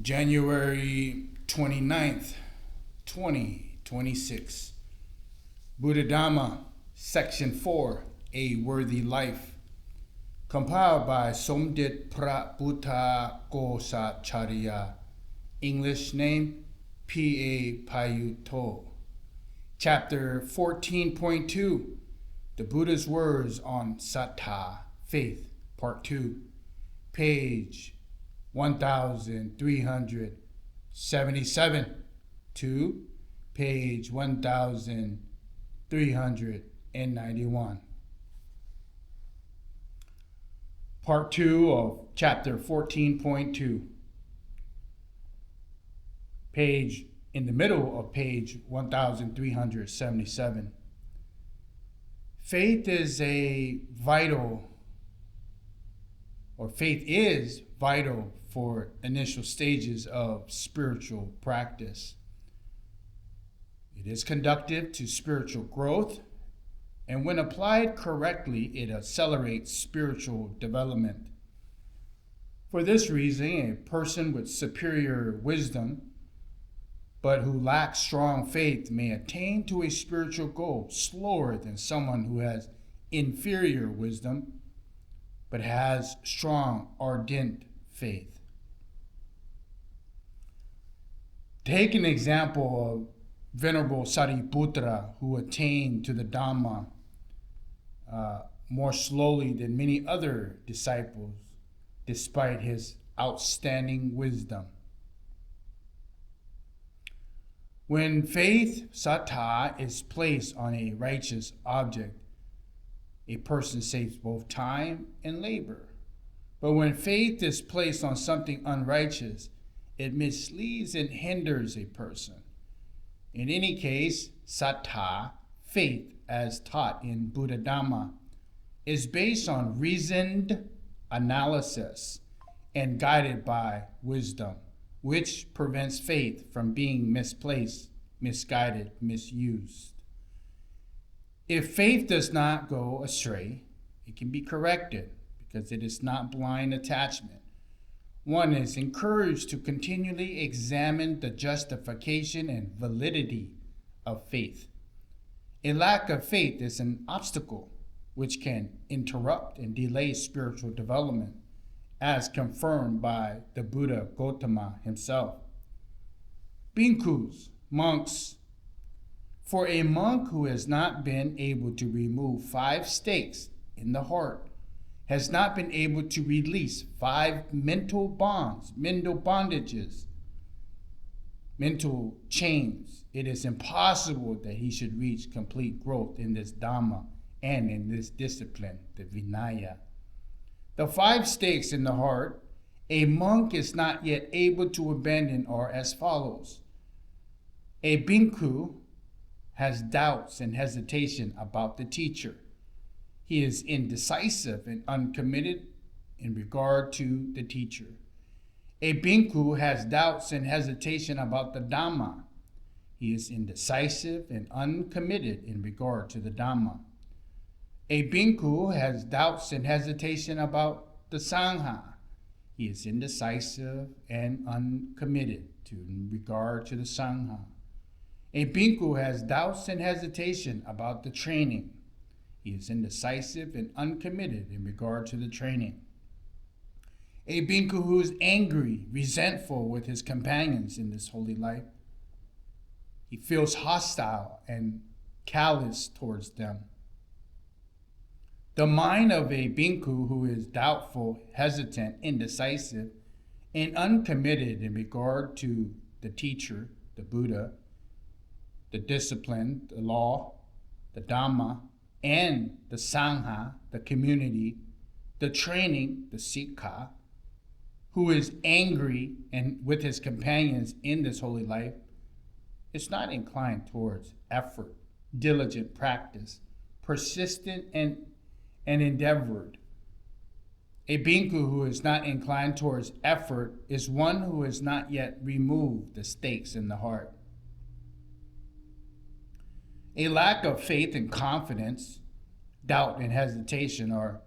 January 29th, 2026. Buddha Dhamma, Section 4, A Worthy Life. Compiled by Somdet Pra Buddha Kosacharya. English name, PART2. Chapter 14.2, The Buddha's Words on Sattha, Faith, Part 2. Page 1377 to page 1391. Part 2 of chapter 14.2. Page in the middle of page 1377. Faith is vital for initial stages of spiritual practice. It is conducive to spiritual growth, and when applied correctly, it accelerates spiritual development. For this reason, a person with superior wisdom, but who lacks strong faith, may attain to a spiritual goal slower than someone who has inferior wisdom, but has strong, ardent faith. Take an example of Venerable Sariputra, who attained to the Dhamma more slowly than many other disciples, despite his outstanding wisdom. When faith, sattha, is placed on a righteous object, a person saves both time and labor. But when faith is placed on something unrighteous, it misleads and hinders a person. In any case, sattha, faith, as taught in Buddha Dhamma, is based on reasoned analysis and guided by wisdom, which prevents faith from being misplaced, misguided, misused. If faith does not go astray, it can be corrected because it is not blind attachment. One is encouraged to continually examine the justification and validity of faith. A lack of faith is an obstacle which can interrupt and delay spiritual development, as confirmed by the Buddha Gautama himself. Bhikkhus, monks. For a monk who has not been able to remove 5 stakes in the heart, has not been able to release 5 mental bonds, mental bondages, mental chains, it is impossible that he should reach complete growth in this Dhamma and in this discipline, the Vinaya. The 5 stakes in the heart a monk is not yet able to abandon are as follows. A bhikkhu has doubts and hesitation about the teacher. He is indecisive and uncommitted in regard to the teacher. A bhikkhu has doubts and hesitation about the Dhamma. He is indecisive and uncommitted in regard to the Dhamma. A bhikkhu has doubts and hesitation about the Sangha. He is indecisive and uncommitted in regard to the Sangha. A bhikkhu has doubts and hesitation about the training. He is indecisive and uncommitted in regard to the training. A bhikkhu who is angry, resentful with his companions in this holy life. He feels hostile and callous towards them. The mind of a bhikkhu who is doubtful, hesitant, indecisive, and uncommitted in regard to the teacher, the Buddha, the discipline, the law, the Dhamma, and the Sangha, the community, the training, the Sikha, who is angry and with his companions in this holy life, is not inclined towards effort, diligent practice, persistent and endeavored. A bhikkhu who is not inclined towards effort is one who has not yet removed the stakes in the heart. A lack of faith and confidence, doubt and hesitation are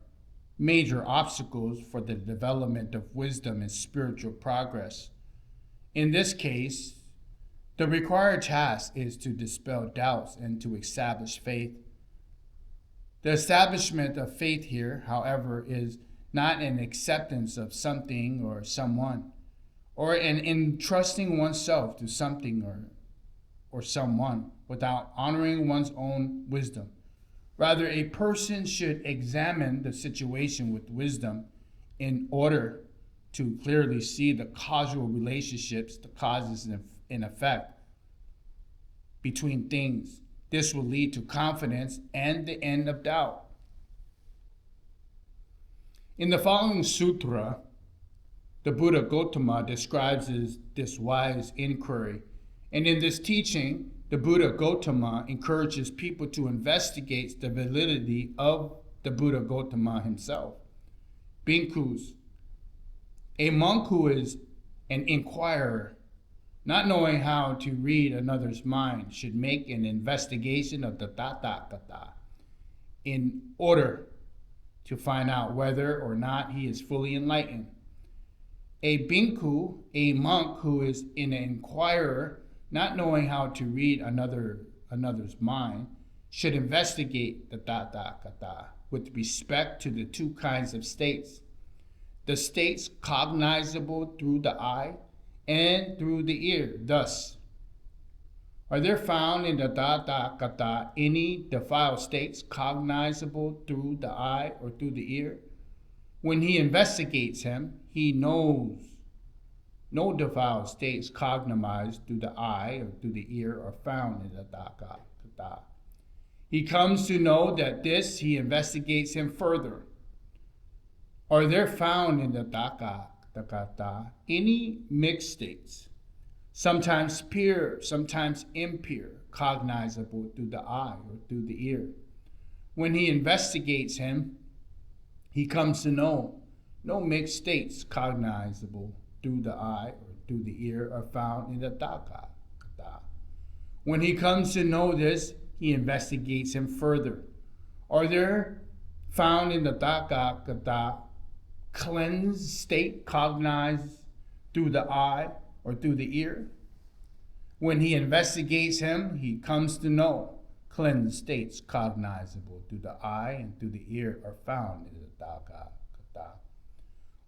major obstacles for the development of wisdom and spiritual progress. In this case, the required task is to dispel doubts and to establish faith. The establishment of faith here, however, is not an acceptance of something or someone, or an entrusting oneself to something or someone without honoring one's own wisdom. Rather, a person should examine the situation with wisdom in order to clearly see the causal relationships, the causes and effect between things. This will lead to confidence and the end of doubt. In the following sutra, the Buddha Gautama describes this wise inquiry. And in this teaching, the Buddha Gautama encourages people to investigate the validity of the Buddha Gautama himself. Bhikkhus, a monk who is an inquirer, not knowing how to read another's mind, should make an investigation of the Tathagata in order to find out whether or not he is fully enlightened. A bhikkhu, a monk who is an inquirer, not knowing how to read another's mind, should investigate the Tathagata with respect to the two kinds of states: the states cognizable through the eye and through the ear. Thus, are there found in the Tathagata any defiled states cognizable through the eye or through the ear? When he investigates him, he knows no defiled states cognized through the eye or through the ear are found in the Tathagata. He comes to know that this, he investigates him further. Are there found in the Tathagata any mixed states, sometimes pure, sometimes impure, cognizable through the eye or through the ear? When he investigates him, he comes to know no mixed states cognizable through the eye or through the ear are found in the Tathagata. When he comes to know this, he investigates him further. Are there found in the Tathagata cleansed state cognized through the eye or through the ear? When he investigates him, he comes to know cleansed states cognizable through the eye and through the ear are found in the Tathagata.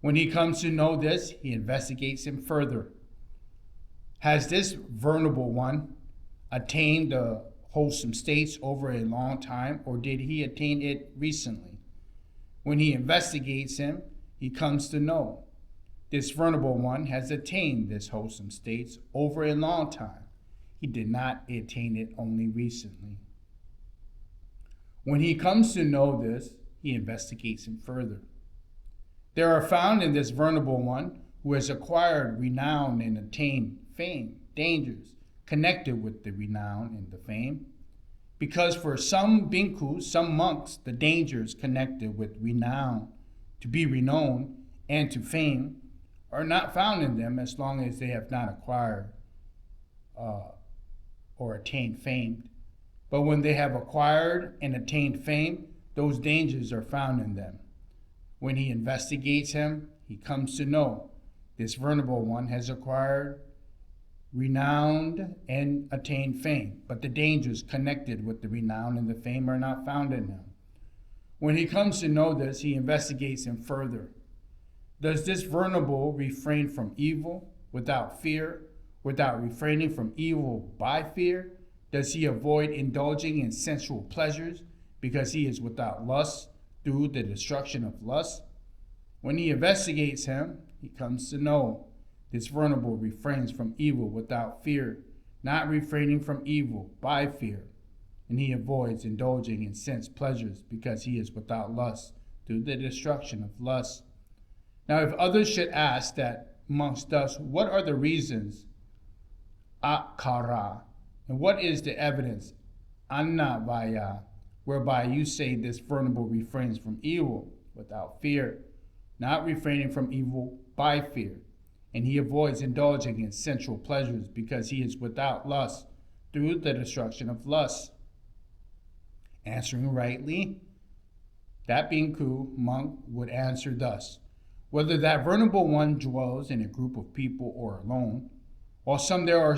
When he comes to know this, he investigates him further. Has this venerable one attained the wholesome states over a long time, or did he attain it recently? When he investigates him, he comes to know this venerable one has attained this wholesome states over a long time. He did not attain it only recently. When he comes to know this, he investigates him further. There are found in this venerable one who has acquired renown and attained fame, dangers connected with the renown and the fame. Because for some bhikkhus, some monks, the dangers connected with renown, to be renowned, and to fame are not found in them as long as they have not acquired or attained fame. But when they have acquired and attained fame, those dangers are found in them. When he investigates him, he comes to know this venerable one has acquired renowned and attained fame, but the dangers connected with the renown and the fame are not found in him. When he comes to know this, he investigates him further. Does this venerable refrain from evil without fear, without refraining from evil by fear? Does he avoid indulging in sensual pleasures because he is without lust through the destruction of lust? When he investigates him, he comes to know this venerable refrains from evil without fear, not refraining from evil by fear, and he avoids indulging in sense pleasures because he is without lust through the destruction of lust. Now, if others should ask that amongst us, what are the reasons, akara, and what is the evidence, annavaya, whereby you say this venerable refrains from evil without fear, not refraining from evil by fear, and he avoids indulging in sensual pleasures because he is without lust through the destruction of lust? Answering rightly, that bhikkhu monk would answer thus: whether that venerable one dwells in a group of people or alone, while some there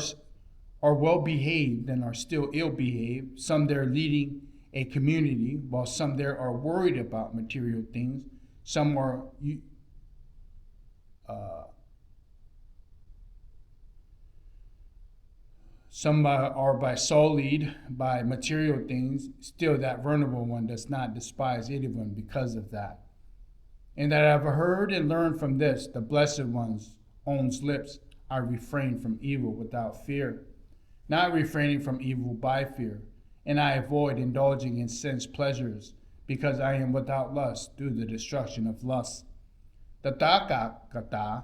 are well behaved and are still ill behaved, some there leading a community, while some there are worried about material things, some are by sullied by material things, still that vulnerable one does not despise anyone because of that. And that I have heard and learned from this, the Blessed One's own lips, I refrain from evil without fear, not refraining from evil by fear, and I avoid indulging in sense pleasures, because I am without lust through the destruction of lust. The Tathagata,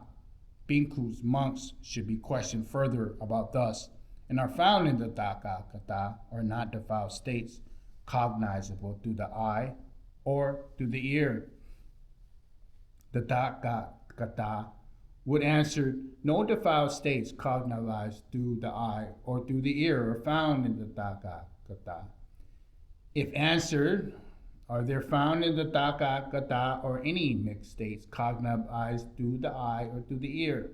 bhikkhus, monks, should be questioned further about thus, and are found in the Tathagata, or not defiled states, cognizable through the eye or through the ear. The Tathagata would answer, no defiled states cognized through the eye or through the ear are found in the Tathagata. If answered, are there found in the Tathagata or any mixed states cognized through the eye or through the ear?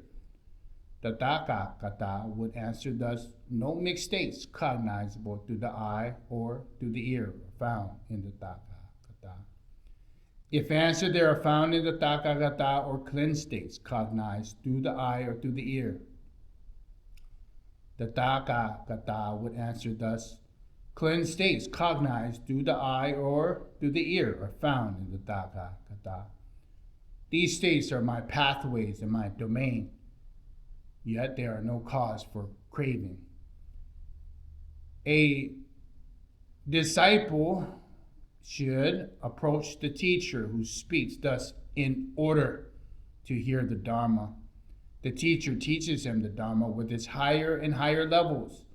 The Tathagata would answer thus, no mixed states cognizable through the eye or through the ear are found in the Tathagata. If answered, there are found in the Tathagata or cleansed states cognized through the eye or through the ear. The Tathagata would answer thus, cleansed states cognized through the eye or through the ear are found in the Tathagata. These states are my pathways and my domain, yet there are no cause for craving. A disciple should approach the teacher who speaks thus in order to hear the Dharma. The teacher teaches him the Dharma with its higher and higher levels,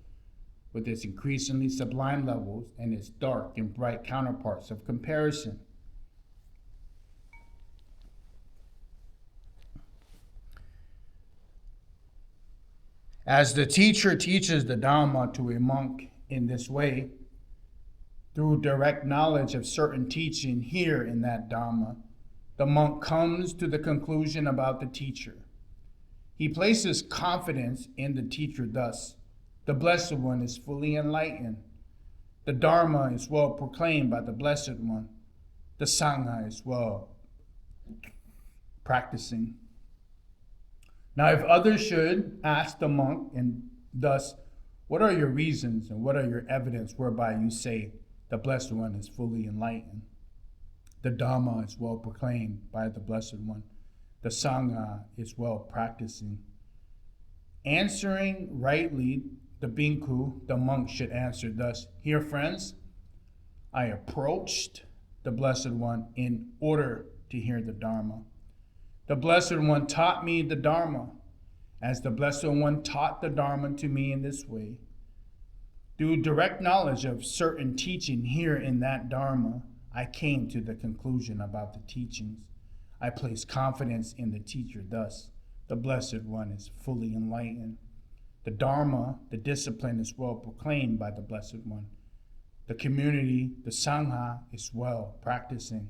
with its increasingly sublime levels and its dark and bright counterparts of comparison. As the teacher teaches the Dharma to a monk in this way, through direct knowledge of certain teaching here in that Dharma, the monk comes to the conclusion about the teacher. He places confidence in the teacher thus, the Blessed One is fully enlightened. The Dharma is well proclaimed by the Blessed One. The Sangha is well practicing. Now, if others should ask the monk, and thus, what are your reasons and what are your evidence whereby you say the Blessed One is fully enlightened? The Dharma is well proclaimed by the Blessed One. The Sangha is well practicing. Answering rightly, the bhikkhu, the monk, should answer thus, here, friends, I approached the Blessed One in order to hear the Dharma. The Blessed One taught me the Dharma, as the Blessed One taught the Dharma to me in this way. Through direct knowledge of certain teaching here in that Dharma, I came to the conclusion about the teachings. I place confidence in the teacher thus, the Blessed One is fully enlightened. The Dharma, the discipline, is well proclaimed by the Blessed One. The community, the Sangha, is well practicing.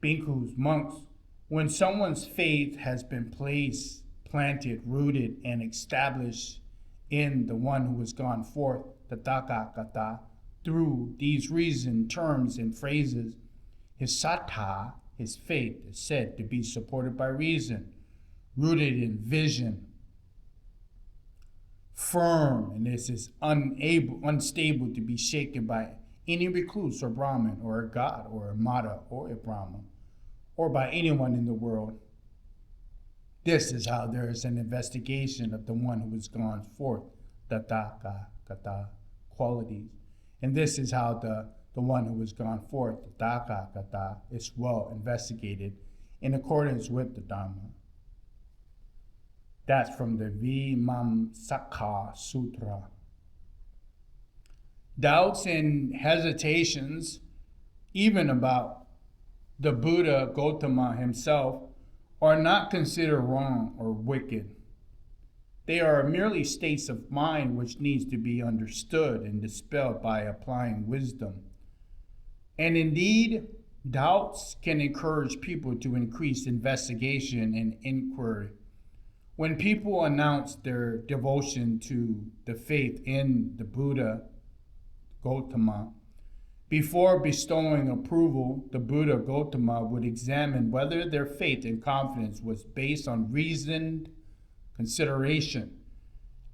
Bhikkhus, monks, when someone's faith has been placed, planted, rooted, and established in the one who has gone forth, the Tathagata, through these reason, terms, and phrases, his sattha, his faith, is said to be supported by reason, rooted in vision, firm, and this is unstable to be shaken by any recluse or Brahmin or a god or a Mata or a Brahma or by anyone in the world. This is how there is an investigation of the one who has gone forth, the Tathagata qualities. And this is how the one who has gone forth, the Tathagata, is well investigated in accordance with the Dharma. That's from the Vimamsaka Sutra. Doubts and hesitations, even about the Buddha Gautama himself, are not considered wrong or wicked. They are merely states of mind which needs to be understood and dispelled by applying wisdom. And indeed, doubts can encourage people to increase investigation and inquiry. When people announce their devotion to the faith in the Buddha Gautama, before bestowing approval, the Buddha Gautama would examine whether their faith and confidence was based on reasoned consideration,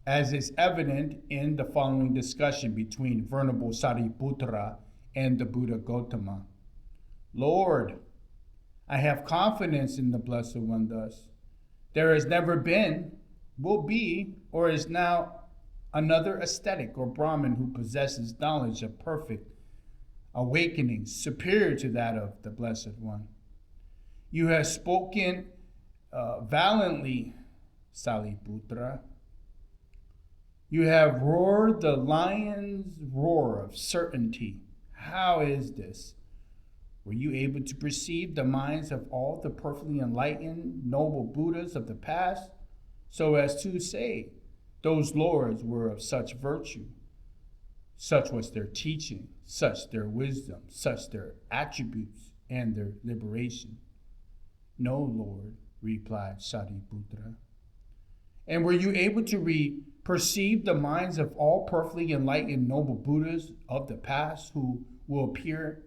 as is evident in the following discussion between Venerable Sariputra and the Buddha Gautama. Lord, I have confidence in the Blessed One thus. There has never been, will be, or is now another ascetic or Brahmin who possesses knowledge of perfect awakening superior to that of the Blessed One. You have spoken valiantly, Sariputra. You have roared the lion's roar of certainty. How is this? Were you able to perceive the minds of all the perfectly enlightened, noble Buddhas of the past, so as to say those lords were of such virtue? Such was their teaching, such their wisdom, such their attributes, and their liberation. No, Lord, replied Sariputra. And were you able to perceive the minds of all perfectly enlightened noble Buddhas of the past who will appear,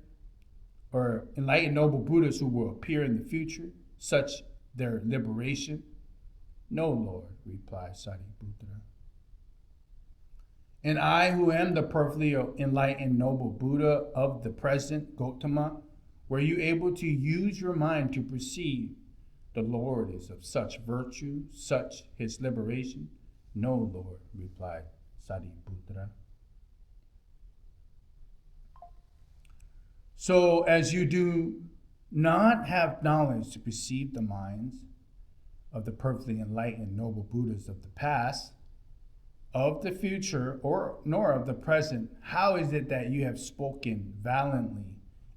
or enlightened noble Buddhas who will appear in the future, such their liberation? No, Lord, replied Sariputra. And I, who am the perfectly enlightened noble Buddha of the present, Gautama, were you able to use your mind to perceive the Lord is of such virtue, such his liberation? No, Lord, replied Sariputra. So, as you do not have knowledge to perceive the minds of the perfectly enlightened noble Buddhas of the past, of the future, nor of the present, how is it that you have spoken valiantly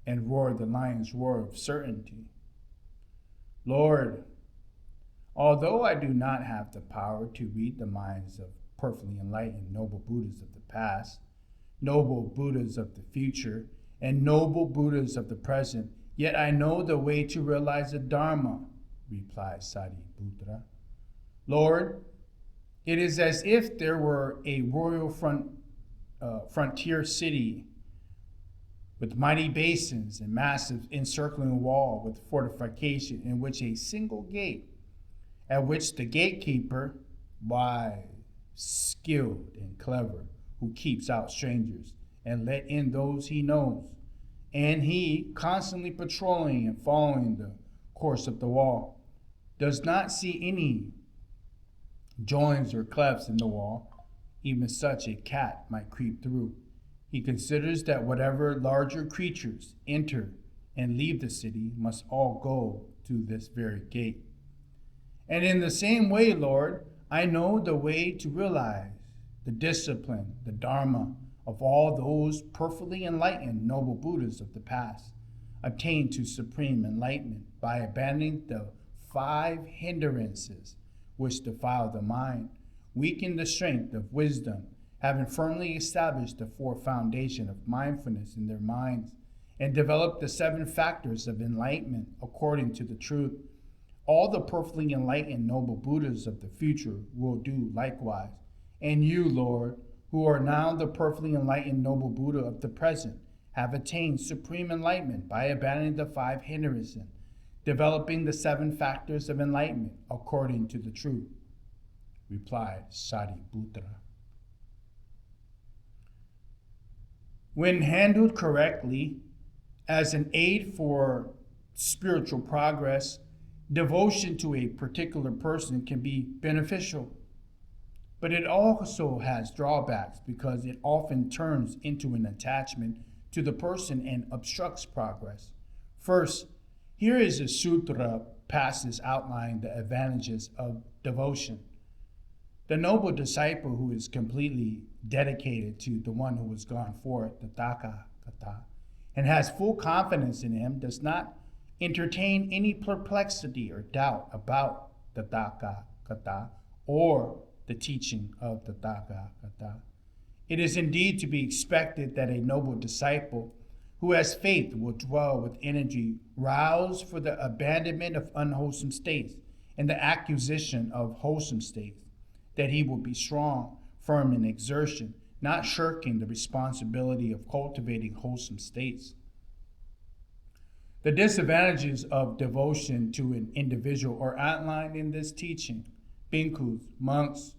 and roared the lion's roar of certainty? Lord, although I do not have the power to read the minds of perfectly enlightened noble Buddhas of the past, noble Buddhas of the future, and noble Buddhas of the present, yet I know the way to realize the Dharma, replied Sariputra. Lord, it is as if there were a royal frontier city with mighty basins and massive encircling wall with fortification in which a single gate, at which the gatekeeper, wise, skilled, and clever, who keeps out strangers and let in those he knows, and he, constantly patrolling and following the course of the wall, does not see any joins or clefts in the wall, even such a cat might creep through. He considers that whatever larger creatures enter and leave the city must all go to this very gate. And in the same way, Lord, I know the way to realize the discipline, the Dharma of all those perfectly enlightened noble Buddhas of the past, attained to supreme enlightenment by abandoning the 5 hindrances which defile the mind, weaken the strength of wisdom, having firmly established the 4 foundation of mindfulness in their minds, and developed the 7 factors of enlightenment according to the truth. All the perfectly enlightened noble Buddhas of the future will do likewise. And you, Lord, who are now the perfectly enlightened noble Buddha of the present, have attained supreme enlightenment by abandoning the 5 hindrances, developing the 7 factors of enlightenment according to the truth, replied Sariputra. When handled correctly as an aid for spiritual progress, devotion to a particular person can be beneficial, but it also has drawbacks because it often turns into an attachment to the person and obstructs progress. First, here is a sutra passage outlining the advantages of devotion. The noble disciple who is completely dedicated to the one who has gone forth, the Tathagata, and has full confidence in him, does not entertain any perplexity or doubt about the Tathagata or the teaching of the Tathagata. It is indeed to be expected that a noble disciple who has faith will dwell with energy, roused for the abandonment of unwholesome states, and the acquisition of wholesome states, that he will be strong, firm in exertion, not shirking the responsibility of cultivating wholesome states. The disadvantages of devotion to an individual are outlined in this teaching. Bhikkhus, monks,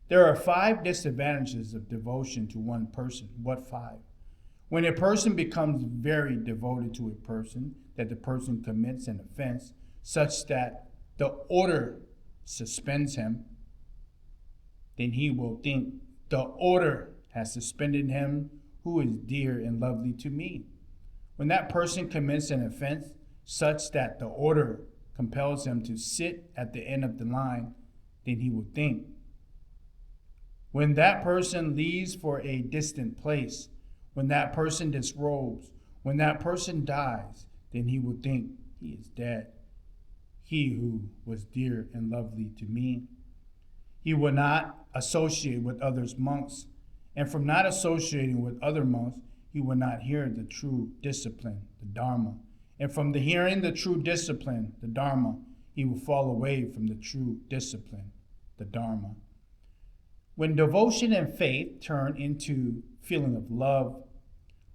there are 5 disadvantages of devotion to one person. What 5? When a person becomes very devoted to a person, that the person commits an offense such that the order suspends him, then he will think, the order has suspended him who is dear and lovely to me. When that person commits an offense such that the order compels him to sit at the end of the line, then he will think. When that person leaves for a distant place, when that person disrobes, when that person dies, then he will think he is dead, he who was dear and lovely to me. He will not associate with others monks, and from not associating with other monks, he will not hear the true discipline, the Dharma. And from the hearing the true discipline, the Dharma, he will fall away from the true discipline, the Dharma. When devotion and faith turn into feeling of love,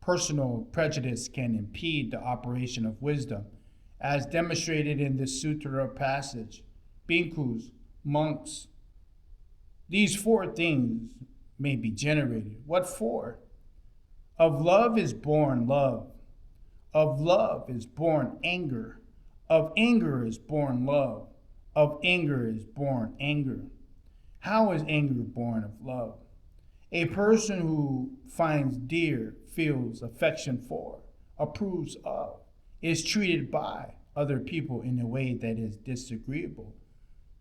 personal prejudice can impede the operation of wisdom, as demonstrated in this sutra passage. Bhikkhus, monks, these 4 things may be generated. What for? Of love is born love. Of love is born anger. Of anger is born love. Of anger is born anger. How is anger born of love? A person who finds dear, feels affection for, approves of, is treated by other people in a way that is disagreeable,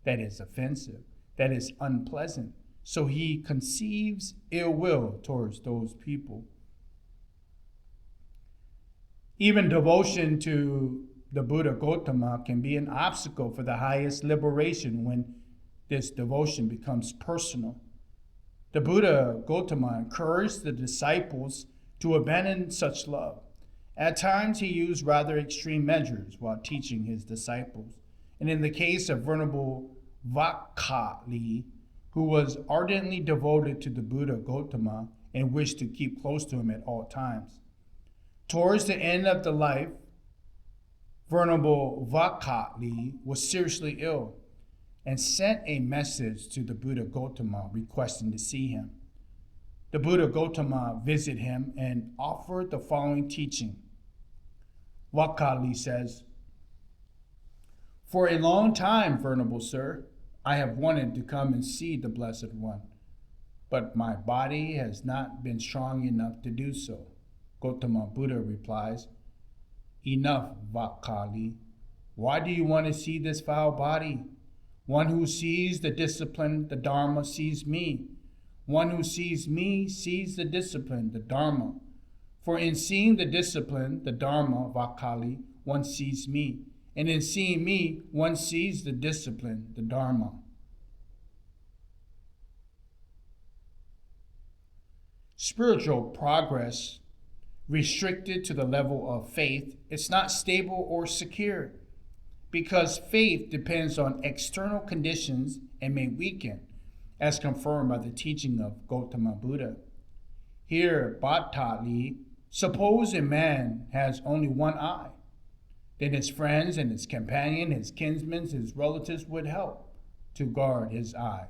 that is offensive, that is unpleasant. So he conceives ill will towards those people. Even devotion to the Buddha Gautama can be an obstacle for the highest liberation when this devotion becomes personal. The Buddha Gautama encouraged the disciples to abandon such love. At times he used rather extreme measures while teaching his disciples. And in the case of Venerable Vakali, who was ardently devoted to the Buddha Gautama and wished to keep close to him at all times. Towards the end of the life, Venerable Vakali was seriously ill and sent a message to the Buddha Gautama requesting to see him. The Buddha Gautama visited him and offered the following teaching. Vakali says, "For a long time, Venerable Sir, I have wanted to come and see the Blessed One, but my body has not been strong enough to do so." Gautama Buddha replies, "Enough, Vakali. Why do you want to see this foul body? One who sees the discipline, the Dharma, sees me. One who sees me sees the discipline, the Dharma. For in seeing the discipline, the Dharma, Vakali, one sees me. And in seeing me, one sees the discipline, the Dharma." Spiritual progress restricted to the level of faith is not stable or secure, because faith depends on external conditions and may weaken, as confirmed by the teaching of Gautama Buddha. Here, Bhattali, suppose a man has only one eye, then his friends and his companion, his kinsmen, his relatives would help to guard his eye,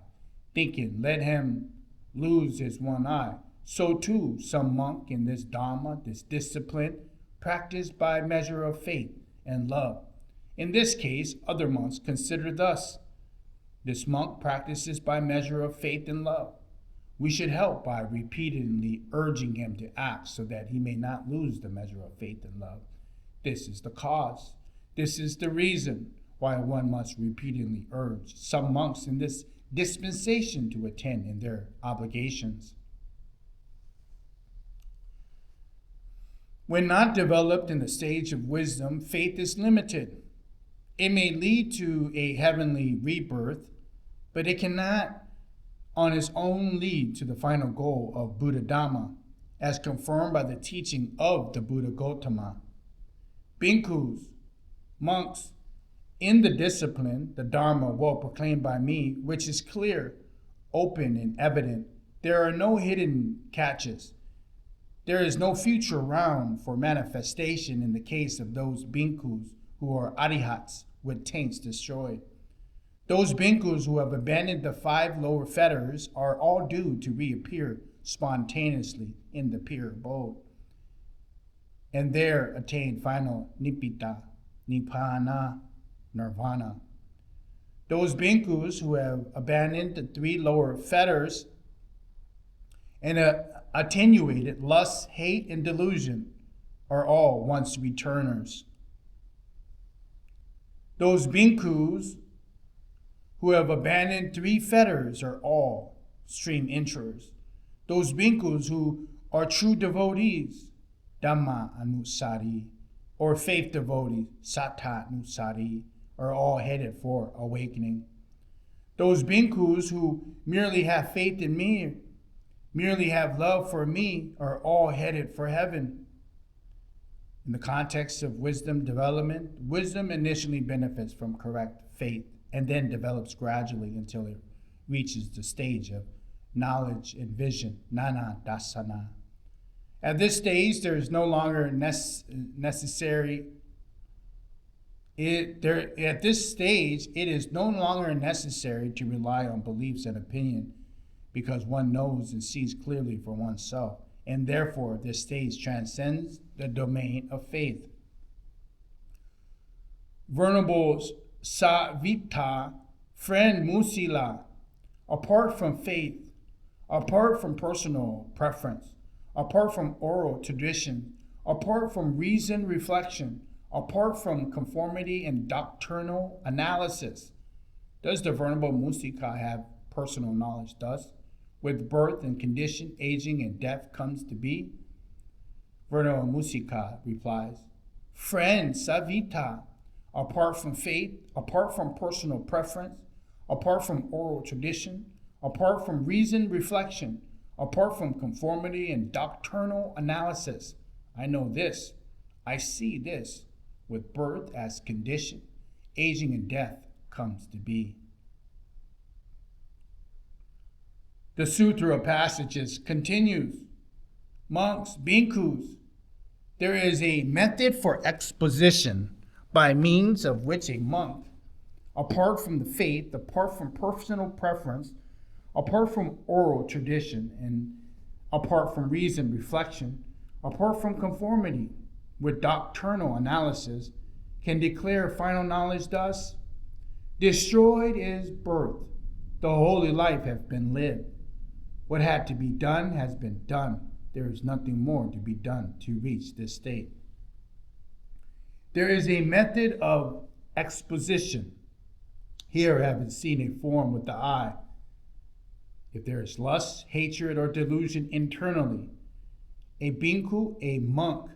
thinking, let him lose his one eye. So too, some monk in this Dharma, this discipline, practiced by measure of faith and love. In this case, other monks consider thus. This monk practices by measure of faith and love. We should help by repeatedly urging him to act so that he may not lose the measure of faith and love. This is the cause. This is the reason why one must repeatedly urge some monks in this dispensation to attend in their obligations. When not developed in the stage of wisdom, faith is limited. It may lead to a heavenly rebirth, but it cannot on its own lead to the final goal of Buddha Dhamma, as confirmed by the teaching of the Buddha Gautama. Bhikkhus, monks, In the discipline, the Dharma well proclaimed by me, which is clear, open, and evident, there are no hidden catches. There is no future round for manifestation in the case of those bhikkhus who are arihats with taints destroyed. Those bhikkhus who have abandoned the 5 lower fetters are all due to reappear spontaneously in the pure abode, and there attain final nibbida, nibbana, nirvana. Those bhikkhus who have abandoned the 3 lower fetters and attenuated lust, hate, and delusion are all once returners. Those bhikkhus who have abandoned 3 fetters are all stream enterers. Those bhikkhus who are true devotees, Dhamma Anusari, or faith devotees, Sattva Anusari, are all headed for awakening. Those bhikkhus who merely have faith in me, merely have love for me, are all headed for heaven. In the context of wisdom development, wisdom initially benefits from correct faith and then develops gradually until it reaches the stage of knowledge and vision, nana dasana. At this stage, there is no longer necessary. At this stage, it is no longer necessary to rely on beliefs and opinion, because one knows and sees clearly for oneself, and therefore this stage transcends the domain of faith. Venerable Savita, friend Musila, apart from faith, apart from personal preference, apart from oral tradition, apart from reasoned reflection, apart from conformity and doctrinal analysis, does the Venerable Musika have personal knowledge thus? With birth and condition, aging and death comes to be? Venerable Musika replies, friend Savita, apart from faith, apart from personal preference, apart from oral tradition, apart from reasoned reflection, apart from conformity and doctrinal analysis, I know this, I see this, with birth as condition, aging and death comes to be. The Sutra passages continues. Monks, bhikkhus, there is a method for exposition by means of which a monk, apart from the faith, apart from personal preference, apart from oral tradition, and apart from reasoned reflection, apart from conformity with doctrinal analysis, can declare final knowledge thus: destroyed is birth, the holy life has been lived. What had to be done has been done. There is nothing more to be done to reach this state. There is a method of exposition. Here, having seen a form with the eye, if there is lust, hatred, or delusion internally, a bhikkhu, a monk,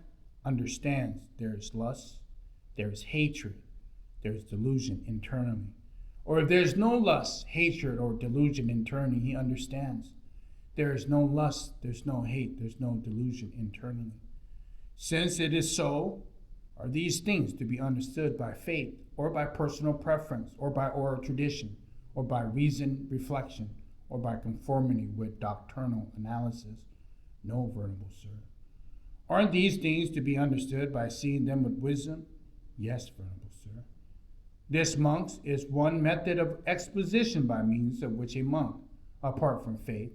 understands there is lust, there is hatred, there is delusion internally. Or if there is no lust, hatred, or delusion internally, he understands there is no lust, there's no hate, there's no delusion internally. Since it is so, are these things to be understood by faith, or by personal preference, or by oral tradition, or by reasoned reflection, or by conformity with doctrinal analysis? No, Venerable Sir. Aren't these things to be understood by seeing them with wisdom? Yes, Venerable Sir. This, monks, is one method of exposition by means of which a monk, apart from faith,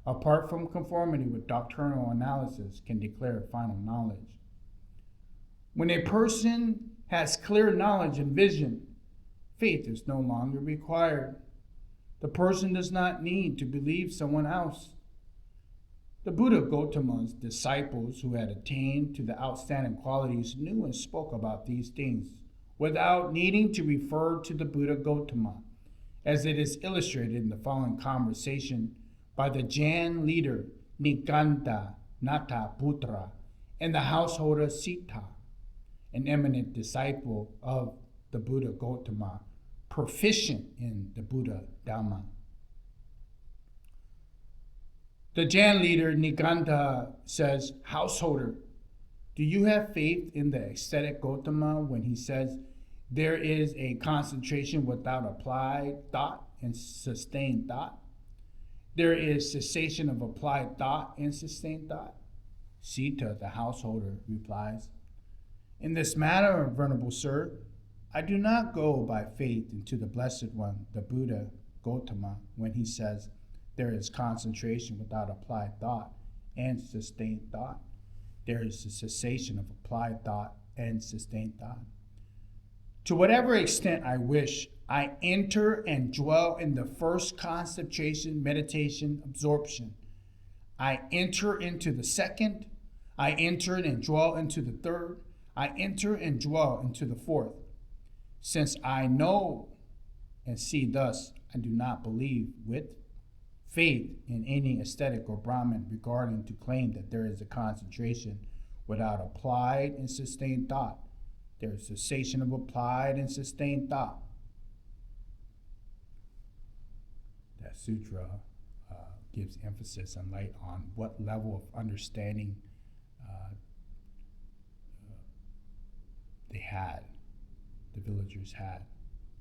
apart from conformity with doctrinal analysis, can declare final knowledge. When a person has clear knowledge and vision, faith is no longer required. The person does not need to believe someone else. The Buddha Gautama's disciples who had attained to the outstanding qualities knew and spoke about these things without needing to refer to the Buddha Gautama, as it is illustrated in the following conversation by the Jain leader Nikanta Nataputra and the householder Sita, an eminent disciple of the Buddha Gautama, proficient in the Buddha Dhamma. The Jain leader Nikanta says, householder, do you have faith in the ascetic Gautama when he says, There is a concentration without applied thought and sustained thought. There is cessation of applied thought and sustained thought. Sita, the householder, replies, in this matter, Venerable Sir, I do not go by faith into the Blessed One, the Buddha Gautama, when he says there is concentration without applied thought and sustained thought. There is a cessation of applied thought and sustained thought. To whatever extent I wish, I enter and dwell in the first concentration, meditation, absorption. I enter into the second. I enter and dwell into the third. I enter and dwell into the fourth. Since I know and see thus, I do not believe with faith in any ascetic or Brahmin regarding to claim that there is a concentration without applied and sustained thought. There is cessation of applied and sustained thought. That sutra gives emphasis and light on what level of understanding they had, the villagers had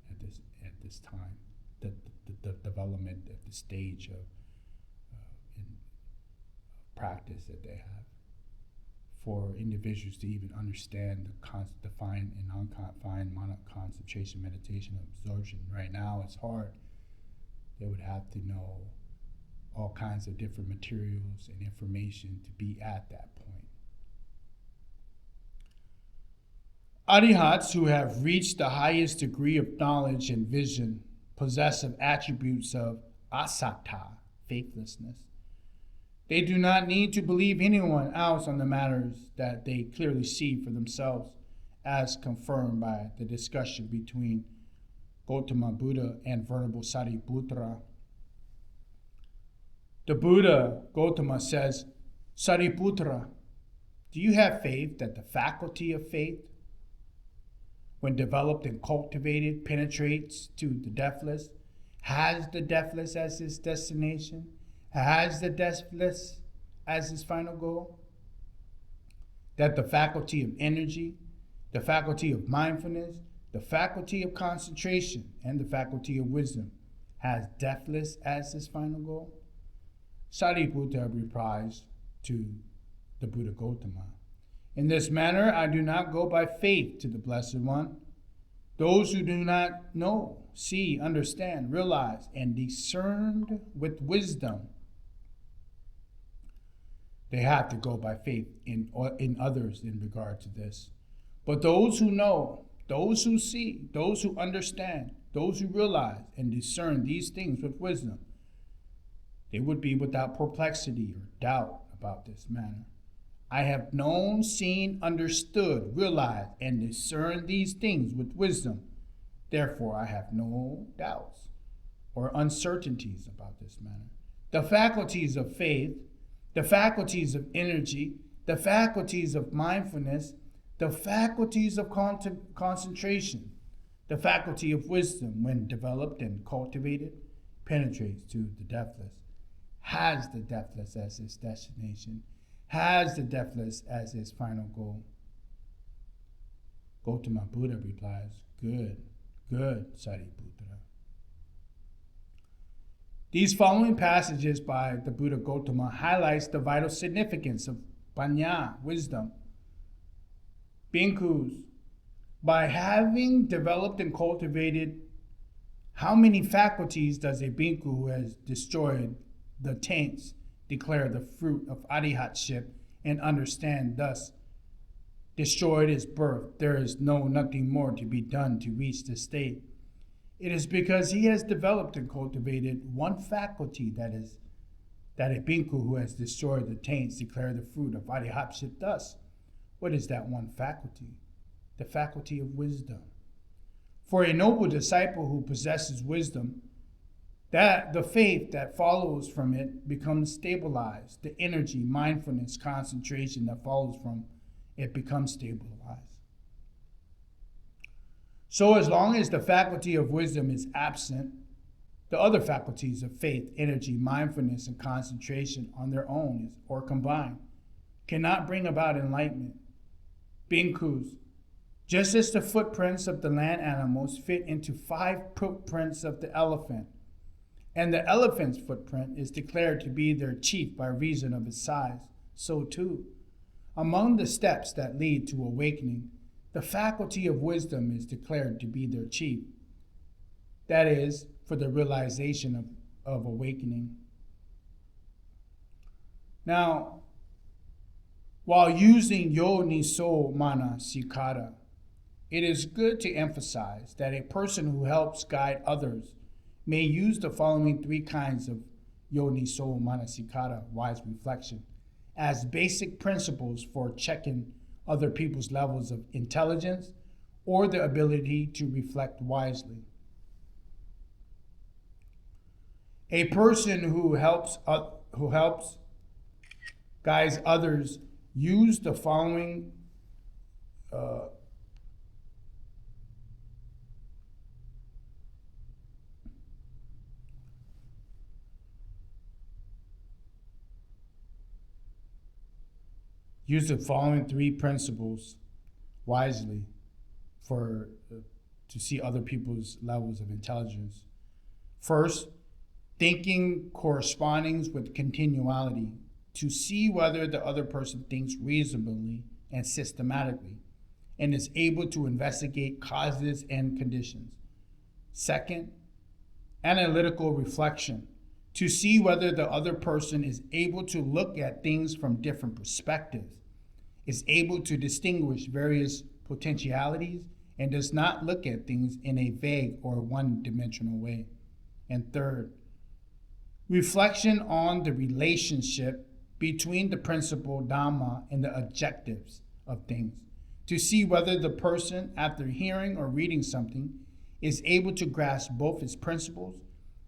at this time, the development at the stage of in practice that they have. For individuals to even understand the defined and non-confined concentration, meditation, absorption. Right now, it's hard. They would have to know all kinds of different materials and information to be at that point. Arihats who have reached the highest degree of knowledge and vision possess of attributes of asata, faithlessness. They do not need to believe anyone else on the matters that they clearly see for themselves, as confirmed by the discussion between Gautama Buddha and Venerable Sariputra. The Buddha, Gautama, says, Sariputra, do you have faith that the faculty of faith, when developed and cultivated, penetrates to the deathless, has the deathless as its destination, has the deathless as its final goal? That the faculty of energy, the faculty of mindfulness, the faculty of concentration, and the faculty of wisdom has deathless as its final goal? Sariputra replies to the Buddha Gautama, in this manner, I do not go by faith to the Blessed One. Those who do not know, see, understand, realize, and discern with wisdom, they have to go by faith in others in regard to this. But those who know, those who see, those who understand, those who realize and discern these things with wisdom, they would be without perplexity or doubt about this matter. I have known, seen, understood, realized, and discerned these things with wisdom. Therefore, I have no doubts or uncertainties about this matter. The faculties of faith, the faculties of energy, the faculties of mindfulness, the faculties of concentration, the faculty of wisdom, when developed and cultivated, penetrates to the deathless, has the deathless as its destination, has the deathless as its final goal. Gautama Buddha replies, good, Sariputra. These following passages by the Buddha Gautama highlights the vital significance of panya, wisdom. Bhikkhus, by having developed and cultivated, how many faculties does a bhikkhu who has destroyed the taints declare the fruit of arihatship and understand thus destroyed his birth? There is nothing more to be done to reach this state. It is because he has developed and cultivated one faculty, that a bhikkhu who has destroyed the taints declare the fruit of arihatship thus. What is that one faculty? The faculty of wisdom. For a noble disciple who possesses wisdom, that the faith that follows from it becomes stabilized. The energy, mindfulness, concentration that follows from it becomes stabilized. So as long as the faculty of wisdom is absent, the other faculties of faith, energy, mindfulness, and concentration on their own or combined cannot bring about enlightenment. Bhikkhus, Just as the footprints of the land animals fit into 5 footprints of the elephant, and the elephant's footprint is declared to be their chief by reason of its size, so too, among the steps that lead to awakening, the faculty of wisdom is declared to be their chief. That is, for the realization of awakening. Now, while using Yo-Niso Manasikara, it is good to emphasize that a person who helps guide others may use the following 3 kinds of Yo-Niso Manasikara, wise reflection, as basic principles for checking other people's levels of intelligence or the ability to reflect wisely. A person who helps guides others use the following use the following 3 principles wisely to see other people's levels of intelligence. First, thinking corresponding with continuality to see whether the other person thinks reasonably and systematically and is able to investigate causes and conditions. Second, analytical reflection to see whether the other person is able to look at things from different perspectives, is able to distinguish various potentialities, and does not look at things in a vague or one-dimensional way. And third, reflection on the relationship between the principle Dhamma and the objectives of things, to see whether the person, after hearing or reading something, is able to grasp both its principles,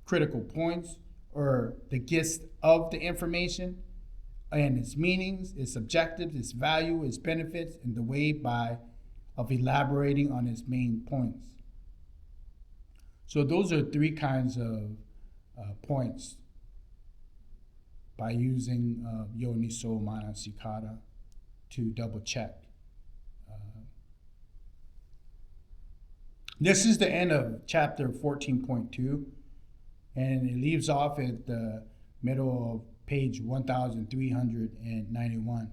critical points, or the gist of the information, and its meanings, its objectives, its value, its benefits, and the way of elaborating on its main points. So those are 3 kinds of points by using Yo-Niso Manasikara to double check. This is the end of chapter 14.2, and it leaves off at the middle of page 1391.